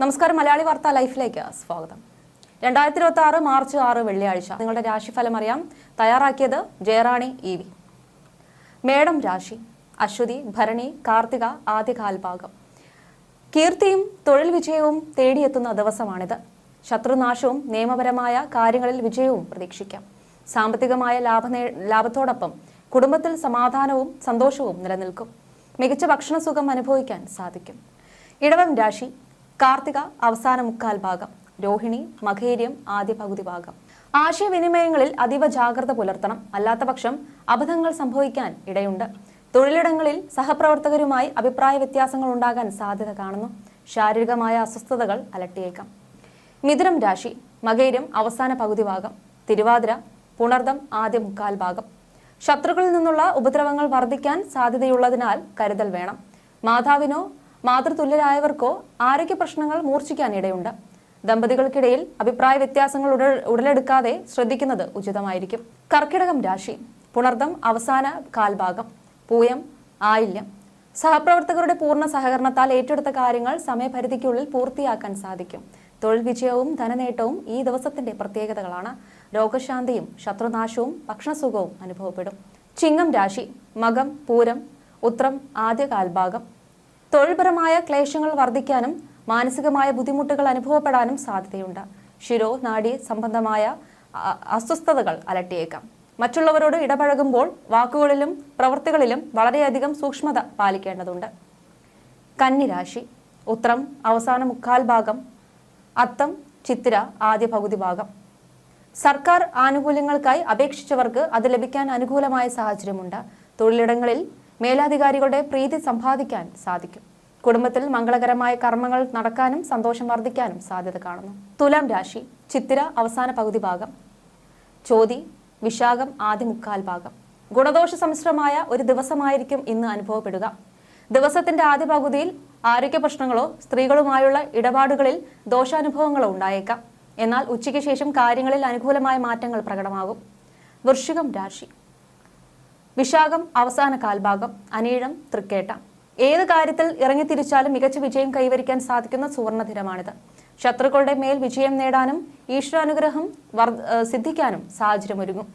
നമസ്കാരം, മലയാളി വാർത്ത ലൈഫിലേക്ക് സ്വാഗതം. 2026 മാർച്ച് 6 വെള്ളിയാഴ്ച നിങ്ങളുടെ രാശിഫലം അറിയാം. തയ്യാറാക്കിയത് ജയറാണി EV. മേടം രാശി. അശ്വതി, ഭരണി, കാർത്തിക ആദ്യകാൽഭാഗം. കീർത്തിയും തൊഴിൽ വിജയവും തേടിയെത്തുന്ന ദിവസമാണിത്. ശത്രുനാശവും നിയമപരമായ കാര്യങ്ങളിൽ വിജയവും പ്രതീക്ഷിക്കാം. സാമ്പത്തികമായ ലാഭത്തോടൊപ്പം കുടുംബത്തിൽ സമാധാനവും സന്തോഷവും നിലനിൽക്കും. മികച്ച ഭക്ഷണസുഖം അനുഭവിക്കാൻ സാധിക്കും. ഇടവം രാശി. കാർത്തിക അവസാന മുക്കാൽ ഭാഗം, രോഹിണി, മകേര്യം ആദ്യ പകുതി ഭാഗം. ആശയവിനിമയങ്ങളിൽ അതീവ ജാഗ്രത പുലർത്തണം. അല്ലാത്തപക്ഷം അബദ്ധങ്ങൾ സംഭവിക്കാൻ ഇടയുണ്ട്. തൊഴിലിടങ്ങളിൽ സഹപ്രവർത്തകരുമായി അഭിപ്രായ വ്യത്യാസങ്ങൾ ഉണ്ടാകാൻ സാധ്യത കാണുന്നു. ശാരീരികമായ അസ്വസ്ഥതകൾ അലട്ടിയേക്കാം. മിഥുനം രാശി. മകേര്യം അവസാന പകുതി ഭാഗം, തിരുവാതിര, പുണർദം ആദ്യ മുക്കാൽ ഭാഗം. ശത്രുക്കളിൽ നിന്നുള്ള ഉപദ്രവങ്ങൾ വർദ്ധിക്കാൻ സാധ്യതയുള്ളതിനാൽ കരുതൽ വേണം. മാതാവിനോ മാതൃതുല്യരായവർക്കോ ആരോഗ്യ പ്രശ്നങ്ങൾ മൂർച്ഛിക്കാൻ ഇടയുണ്ട്. ദമ്പതികൾക്കിടയിൽ അഭിപ്രായ വ്യത്യാസങ്ങൾ ഉടലെടുക്കാതെ ശ്രദ്ധിക്കുന്നത് ഉചിതമായിരിക്കും. കർക്കിടകം രാശി. പുണർദം അവസാന കാൽഭാഗം, പൂയം, ആയില്യം. സഹപ്രവർത്തകരുടെ പൂർണ്ണ സഹകരണത്താൽ ഏറ്റെടുത്ത കാര്യങ്ങൾ സമയപരിധിക്കുള്ളിൽ പൂർത്തിയാക്കാൻ സാധിക്കും. തൊഴിൽ വിജയവും ധനനേട്ടവും ഈ ദിവസത്തിന്റെ പ്രത്യേകതകളാണ്. രോഗശാന്തിയും ശത്രുനാശവും ഭക്ഷണസുഖവും അനുഭവപ്പെടും. ചിങ്ങം രാശി. മകം, പൂരം, ഉത്രം ആദ്യ കാൽഭാഗം. തൊഴിൽപരമായ ക്ലേശങ്ങൾ വർദ്ധിക്കാനും മാനസികമായ ബുദ്ധിമുട്ടുകൾ അനുഭവപ്പെടാനും സാധ്യതയുണ്ട്. ശിരോ നാഡി സംബന്ധമായ അസ്വസ്ഥതകൾ അലട്ടിയേക്കാം. മറ്റുള്ളവരോട് ഇടപഴകുമ്പോൾ വാക്കുകളിലും പ്രവൃത്തികളിലും വളരെയധികം സൂക്ഷ്മത പാലിക്കേണ്ടതുണ്ട്. കന്നിരാശി. ഉത്രം അവസാന മുക്കാൽ ഭാഗം, അത്തം, ചിത്തിര ആദ്യ പകുതി ഭാഗം. സർക്കാർ ആനുകൂല്യങ്ങൾക്കായി അപേക്ഷിച്ചവർക്ക് അത് ലഭിക്കാൻ അനുകൂലമായ സാഹചര്യമുണ്ട്. തൊഴിലിടങ്ങളിൽ മേലധികാരികളുടെ പ്രീതി സമ്പാദിക്കാൻ സാധിക്കും. കുടുംബത്തിൽ മംഗളകരമായ കർമ്മങ്ങൾ നടക്കാനും സന്തോഷം വർദ്ധിക്കാനും സാധ്യത കാണുന്നു. തുലാം രാശി. ചിത്തിര അവസാന പകുതി ഭാഗം, ചോതി, വിശാഖം ആദ്യ മുക്കാൽ ഭാഗം. ഗുണദോഷ സമ്മിശ്രമായ ഒരു ദിവസമായിരിക്കും ഇന്ന് അനുഭവപ്പെടുക. ദിവസത്തിന്റെ ആദ്യ പകുതിയിൽ ആരോഗ്യ പ്രശ്നങ്ങളോ സ്ത്രീകളുമായുള്ള ഇടപാടുകളിൽ ദോഷാനുഭവങ്ങളോ ഉണ്ടായേക്കാം. എന്നാൽ ഉച്ചയ്ക്ക് ശേഷം കാര്യങ്ങളിൽ അനുകൂലമായ മാറ്റങ്ങൾ പ്രകടമാകും. വൃശ്ചികം രാശി. വിശാഖം അവസാന കാൽഭാഗം, അനീഴം, തൃക്കേട്ട. ഏത് കാര്യത്തിൽ ഇറങ്ങിത്തിരിച്ചാലും മികച്ച വിജയം കൈവരിക്കാൻ സാധിക്കുന്ന സുവർണദിനമാണിത്. ശത്രുക്കളുടെ മേൽ വിജയം നേടാനും ഈശ്വരാനുഗ്രഹം സിദ്ധിക്കാനും സാഹചര്യമൊരുങ്ങും.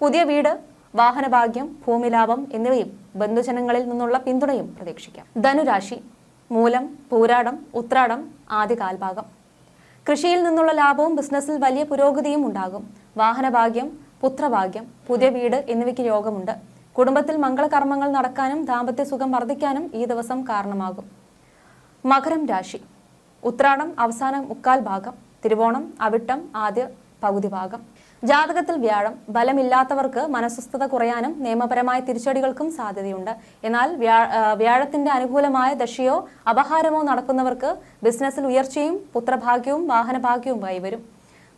പുതിയ വീട്, വാഹനഭാഗ്യം, ഭൂമിലാഭം എന്നിവയും ബന്ധുജനങ്ങളിൽ നിന്നുള്ള പിന്തുണയും പ്രതീക്ഷിക്കാം. ധനുരാശി. മൂലം, പൂരാടം, ഉത്രാടം ആദ്യ കാൽഭാഗം. കൃഷിയിൽ നിന്നുള്ള ലാഭവും ബിസിനസ്സിൽ വലിയ പുരോഗതിയും ഉണ്ടാകും. വാഹനഭാഗ്യം, പുത്രഭാഗ്യം, പുതിയ വീട് എന്നിവയ്ക്ക് യോഗമുണ്ട്. കുടുംബത്തിൽ മംഗളകർമ്മങ്ങൾ നടക്കാനും ദാമ്പത്യ സുഖം വർദ്ധിക്കാനും ഈ ദിവസം കാരണമാകും. മകരം രാശി. ഉത്രാടം അവസാന മുക്കാൽ ഭാഗം, തിരുവോണം, അവിട്ടം ആദ്യ പകുതി ഭാഗം. ജാതകത്തിൽ വ്യാഴം. ബലമില്ലാത്തവർക്ക് മനസ്വസ്ഥത കുറയാനും നിയമപരമായ തിരിച്ചടികൾക്കും സാധ്യതയുണ്ട്. എന്നാൽ വ്യാഴത്തിന്റെ അനുകൂലമായ ദശയോ അപഹാരമോ നടക്കുന്നവർക്ക് ബിസിനസ്സിൽ ഉയർച്ചയും പുത്രഭാഗ്യവും വാഹനഭാഗ്യവും കൈവരും.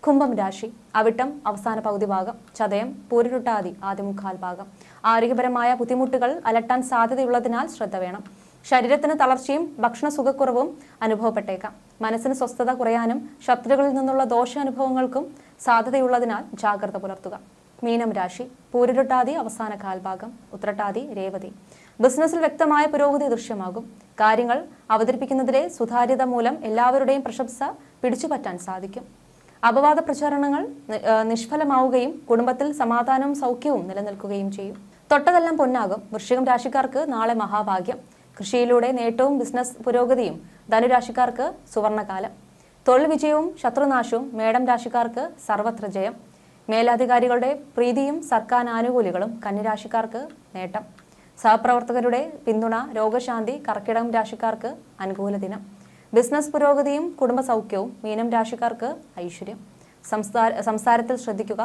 കുംഭം രാശി. അവിട്ടം അവസാന പകുതി ഭാഗം, ചതയം, പൂരിരുട്ടാതി ആദ്യ മുക്കാൽ ഭാഗം. ആരോഗ്യപരമായ ബുദ്ധിമുട്ടുകൾ അലട്ടാൻ സാധ്യതയുള്ളതിനാൽ ശ്രദ്ധ വേണം. ശരീരത്തിന് തളർച്ചയും ഭക്ഷണ സുഖക്കുറവും അനുഭവപ്പെട്ടേക്കാം. മനസ്സിന് സ്വസ്ഥത കുറയാനും ശത്രുക്കളിൽ നിന്നുള്ള ദോഷാനുഭവങ്ങൾക്കും സാധ്യതയുള്ളതിനാൽ ജാഗ്രത പുലർത്തുക. മീനം രാശി. പൂരിരുട്ടാതി അവസാന കാൽഭാഗം, ഉത്രട്ടാതി, രേവതി. ബിസിനസ്സിൽ വ്യക്തമായ പുരോഗതി ദൃശ്യമാകും. കാര്യങ്ങൾ അവതരിപ്പിക്കുന്നതിലെ സുതാര്യത മൂലം എല്ലാവരുടെയും പ്രശംസ പിടിച്ചുപറ്റാൻ സാധിക്കും. അപവാദ പ്രചാരണങ്ങൾ നിഷ്ഫലമാവുകയും കുടുംബത്തിൽ സമാധാനവും സൗഖ്യവും നിലനിൽക്കുകയും ചെയ്യും. തൊട്ടതെല്ലാം പൊന്നാകും. വൃശ്ചികം രാശിക്കാർക്ക് നാളെ മഹാഭാഗ്യം. കൃഷിയിലൂടെ നേട്ടവും ബിസിനസ് പുരോഗതിയും. ധനുരാശിക്കാർക്ക് സുവർണകാലം. തൊഴിൽ വിജയവും ശത്രുനാശവും. മേടം രാശിക്കാർക്ക് സർവത്ര ജയം. മേലധികാരികളുടെ പ്രീതിയും സർക്കാർ ആനുകൂല്യങ്ങളും. കന്നിരാശിക്കാർക്ക് നേട്ടം. സഹപ്രവർത്തകരുടെ പിന്തുണ, രോഗശാന്തി. കർക്കിടകം രാശിക്കാർക്ക് അനുകൂല ദിനം. ബിസിനസ് പുരോഗതിയും കുടുംബ സൗഖ്യവും. മീനം രാശിക്കാർക്ക് ഐശ്വര്യം. സംസാരത്തിൽ ശ്രദ്ധിക്കുക,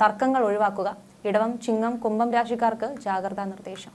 തർക്കങ്ങൾ ഒഴിവാക്കുക. ഇടവം, ചിങ്ങം, കുംഭം രാശിക്കാർക്ക് ജാഗ്രതാ നിർദ്ദേശം.